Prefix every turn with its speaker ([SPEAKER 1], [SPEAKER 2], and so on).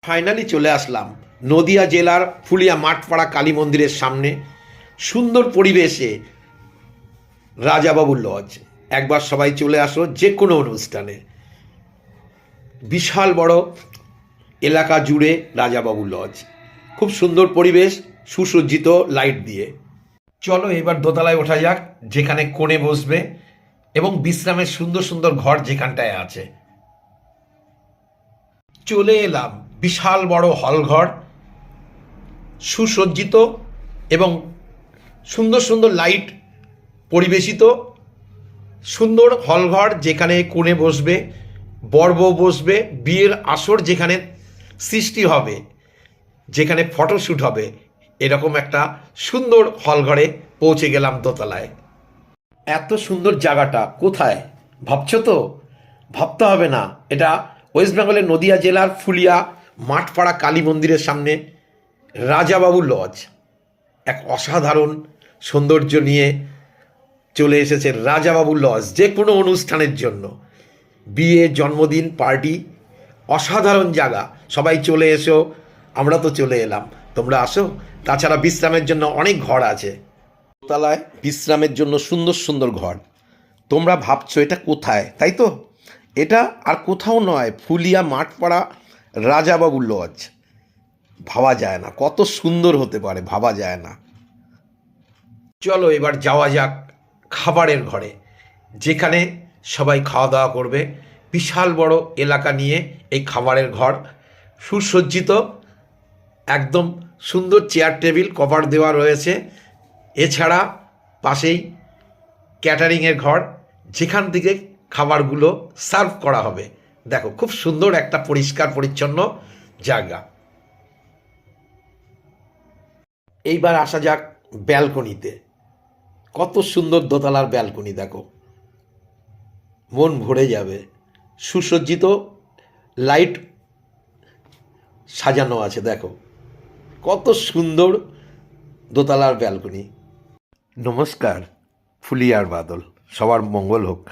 [SPEAKER 1] Finally চলে আসলাম নদিয়া জেলার ফুলিয়া মাঠপাড়া কালী মন্দিরের সামনে। সুন্দর পরিবেশে রাজাবাবুর লজ। একবার সবাই চলে আসো যে কোনো অনুষ্ঠানে। বিশাল বড় এলাকা জুড়ে রাজাবাবুর লজ, খুব সুন্দর পরিবেশ, সুসজ্জিত লাইট দিয়ে। চলো এবার দোতলায় ওঠা যাক, যেখানে কোণে বসবে এবং বিশ্রামের সুন্দর সুন্দর ঘর যেখানটায় আছে। চলে এলাম বিশাল বড় হলঘর, সুসজ্জিত এবং সুন্দর সুন্দর লাইট পরিবেশিত সুন্দর হলঘর, যেখানে কোণে বসবে, বর বউ বসবে, বিয়ের আসর যেখানে সৃষ্টি হবে, যেখানে ফটোশ্যুট হবে, এরকম একটা সুন্দর হলঘরে পৌঁছে গেলাম দোতলায়। এত সুন্দর জায়গাটা কোথায় ভাবছো তো? ভাবতে হবে না, এটা ওয়েস্ট বেঙ্গলের নদিয়া জেলার ফুলিয়া মাঠপাড়া কালী মন্দিরের সামনে রাজাবাবু লজ। এক অসাধারণ সৌন্দর্য নিয়ে চলে এসেছে রাজাবাবু লজ যে কোনো অনুষ্ঠানের জন্য, বিয়ে, জন্মদিন, পার্টি। অসাধারণ জায়গা, সবাই চলে এসো। আমরা তো চলে এলাম, তোমরা আসো। তাছাড়া বিশ্রামের জন্য অনেক ঘর আছে দোতলায়, বিশ্রামের জন্য সুন্দর সুন্দর ঘর। তোমরা ভাবছো এটা কোথায়, তাই তো? এটা আর কোথাও নয়, ফুলিয়া মাঠপাড়া রাজাবাবু লজ। ভাবা যায় না কত সুন্দর হতে পারে, ভাবা যায় না। চলো এবার যাওয়া যাক খাবারের ঘরে, যেখানে সবাই খাওয়া দাওয়া করবে। বিশাল বড় এলাকা নিয়ে এই খাবারের ঘর, সুসজ্জিত, একদম সুন্দর চেয়ার টেবিল কভার দেওয়া রয়েছে। এছাড়া পাশেই ক্যাটারিংয়ের ঘর, যেখান থেকে খাবারগুলো সার্ভ করা হবে। দেখো খুব সুন্দর একটা পরিষ্কার পরিচ্ছন্ন জায়গা। এইবার আসা যাক ব্যালকনিতে। কত সুন্দর দোতলার ব্যালকনি, দেখো মন ভরে যাবে। সুসজ্জিত লাইট সাজানো আছে, দেখো কত সুন্দর দোতলার ব্যালকনি। নমস্কার, ফুলিয়ার বাদল, সবার মঙ্গল হোক।